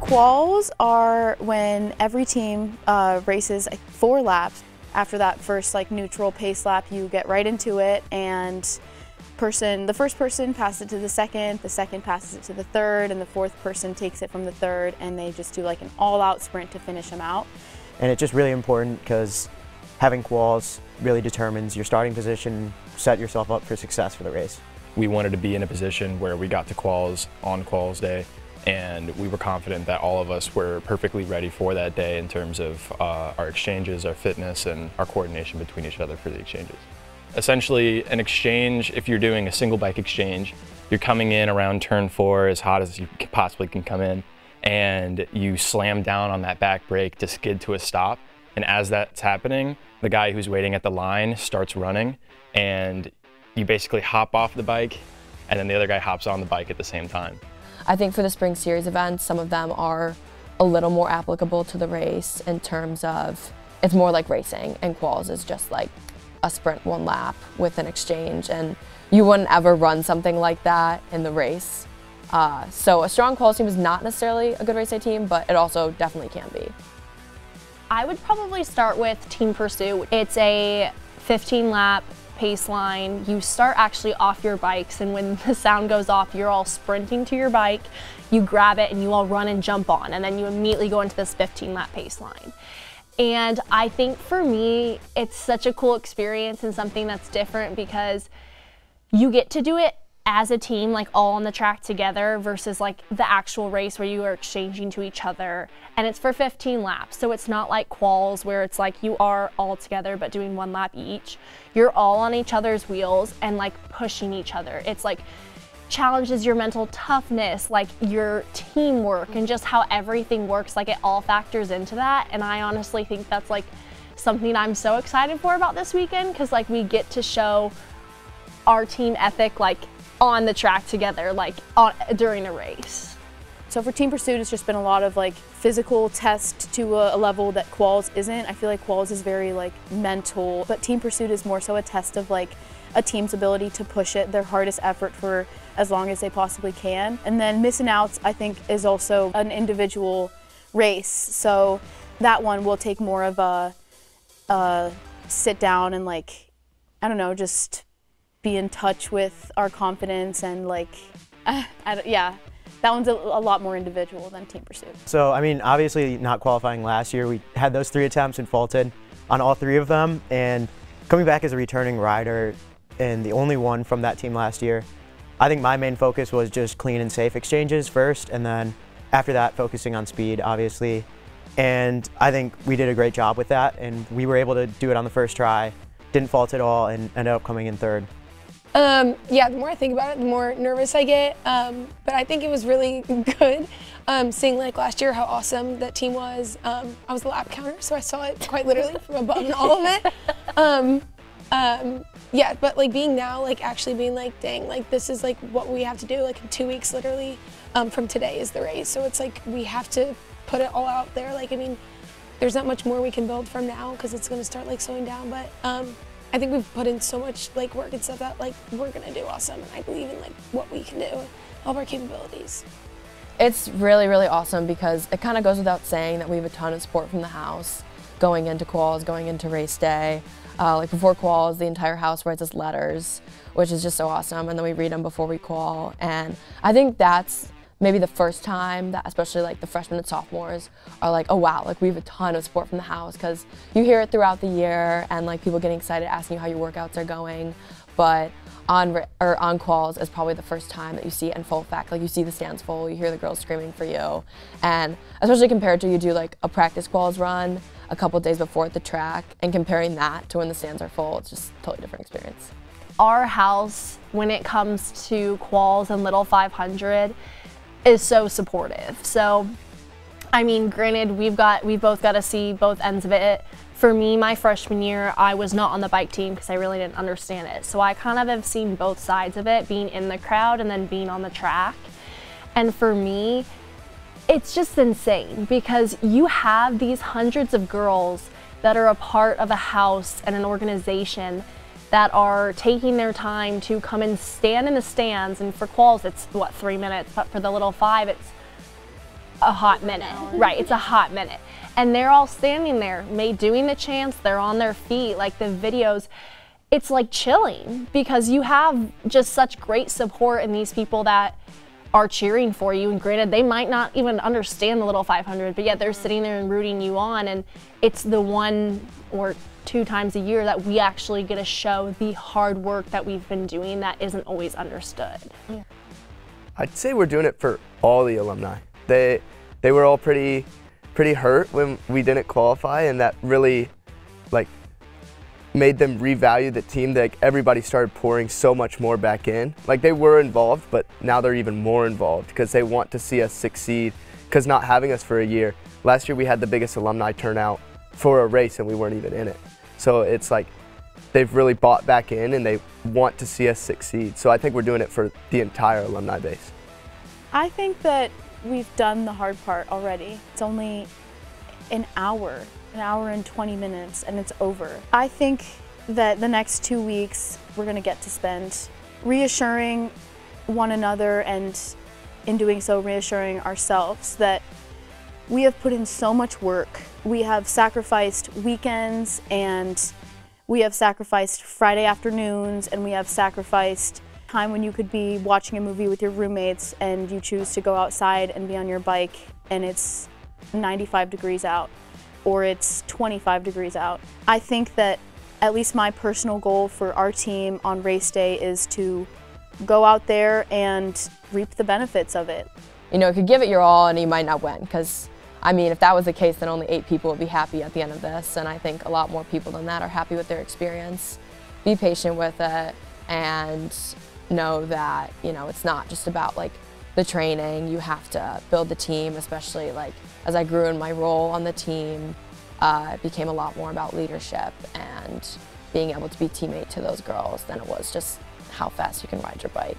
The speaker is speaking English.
Quals are when every team races 4 laps. After that first neutral pace lap, you get right into it, and the first person passes it to the second passes it to the third, and the fourth person takes it from the third, and they just do an all-out sprint to finish them out. And it's just really important because having quals really determines your starting position, set yourself up for success for the race. We wanted to be in a position where we got to quals on quals day, and we were confident that all of us were perfectly ready for that day in terms of our exchanges, our fitness, and our coordination between each other for the exchanges. Essentially, an exchange, if you're doing a single bike exchange, you're coming in around turn 4 as hot as you possibly can come in, and you slam down on that back brake to skid to a stop. And as that's happening, the guy who's waiting at the line starts running, and you basically hop off the bike, and then the other guy hops on the bike at the same time. I think for the spring series events, some of them are a little more applicable to the race in terms of it's more like racing, and quals is just like a sprint 1 lap with an exchange, and you wouldn't ever run something like that in the race. So a strong quals team is not necessarily a good race day team, but it also definitely can be. I would probably start with Team Pursuit. It's a 15-lap pace line. You start actually off your bikes, and when the sound goes off, you're all sprinting to your bike, you grab it, and you all run and jump on, and then you immediately go into this 15-lap pace line. And I think for me, it's such a cool experience and something that's different because you get to do it as a team, all on the track together versus the actual race where you are exchanging to each other. And it's for 15 laps. So it's not like quals where it's you are all together but doing 1 lap each. You're all on each other's wheels and pushing each other. It's challenges your mental toughness, your teamwork, and just how everything works. It all factors into that, and I honestly think that's something I'm so excited for about this weekend because we get to show our team ethic on the track together during a race. So for Team Pursuit, it's just been a lot of physical test to a level that quals isn't. I feel quals is very mental, but Team Pursuit is more so a test of a team's ability to push it, their hardest effort for as long as they possibly can. And then Missing Outs, I think, is also an individual race. So that one will take more of a sit down and I don't know, just be in touch with our confidence and yeah. That one's a lot more individual than Team Pursuit. So, I mean, obviously not qualifying last year, we had those 3 attempts and faulted on all 3 of them. And coming back as a returning rider and the only one from that team last year, I think my main focus was just clean and safe exchanges first, and then after that focusing on speed, obviously. And I think we did a great job with that, and we were able to do it on the first try, didn't fault at all, and ended up coming in 3rd. Yeah, the more I think about it, the more nervous I get, but I think it was really good seeing last year how awesome that team was. I was the lap counter, so I saw it quite literally from above and all of it. Yeah, but being now, actually being dang, this is what we have to do, in 2 weeks literally from today is the race. So it's we have to put it all out there. I mean, there's not much more we can build from now because it's going to start slowing down, but I think we've put in so much work and stuff that we're gonna do awesome, and I believe in what we can do, all of our capabilities. It's really, really awesome because it kind of goes without saying that we have a ton of support from the house going into quals, going into race day. Before quals, the entire house writes us letters, which is just so awesome, and then we read them before we qual. And I think that's maybe the first time that especially the freshmen and sophomores are oh wow, we have a ton of support from the house, because you hear it throughout the year and people getting excited, asking you how your workouts are going, but on quals is probably the first time that you see it in full effect. You see the stands full, you hear the girls screaming for you, and especially compared to you do a practice quals run a couple days before at the track, and comparing that to when the stands are full, it's just a totally different experience. Our house, when it comes to quals and Little 500, is so supportive. So, I mean, granted, we both got to see both ends of it. For me, my freshman year, I was not on the bike team because I really didn't understand it. So I kind of have seen both sides of it, being in the crowd and then being on the track. And for me, it's just insane because you have these hundreds of girls that are a part of a house and an organization that are taking their time to come and stand in the stands, and for quals it's what, 3 minutes, but for the Little 5 it's a hot minute. Right, it's a hot minute. And they're all standing there, doing the chants, they're on their feet, like the videos. It's like chilling because you have just such great support in these people that are cheering for you. And granted, they might not even understand the little 500, but yet they're sitting there and rooting you on. And it's the 1 or 2 times a year that we actually get to show the hard work that we've been doing that isn't always understood. Yeah. I'd say we're doing it for all the alumni. They were all pretty hurt when we didn't qualify, and that really made them revalue the team. Like, everybody started pouring so much more back in. Like, they were involved, but now they're even more involved because they want to see us succeed, because not having us for a year, last year we had the biggest alumni turnout for a race and we weren't even in it. So it's like they've really bought back in and they want to see us succeed. So I think we're doing it for the entire alumni base. I think that we've done the hard part already. It's only an hour and 20 minutes, and it's over. I think that the next 2 weeks we're gonna get to spend reassuring one another, and in doing so, reassuring ourselves that we have put in so much work. We have sacrificed weekends, and we have sacrificed Friday afternoons, and we have sacrificed time when you could be watching a movie with your roommates and you choose to go outside and be on your bike and it's 95 degrees out, or it's 25 degrees out. I think that at least my personal goal for our team on race day is to go out there and reap the benefits of it. You know, you could give it your all and you might not win, because I mean, if that was the case, then only 8 people would be happy at the end of this, and I think a lot more people than that are happy with their experience. Be patient with it and know that, you know, it's not just about like the training. You have to build the team, especially like as I grew in my role on the team, it became a lot more about leadership and being able to be teammate to those girls than it was just how fast you can ride your bike.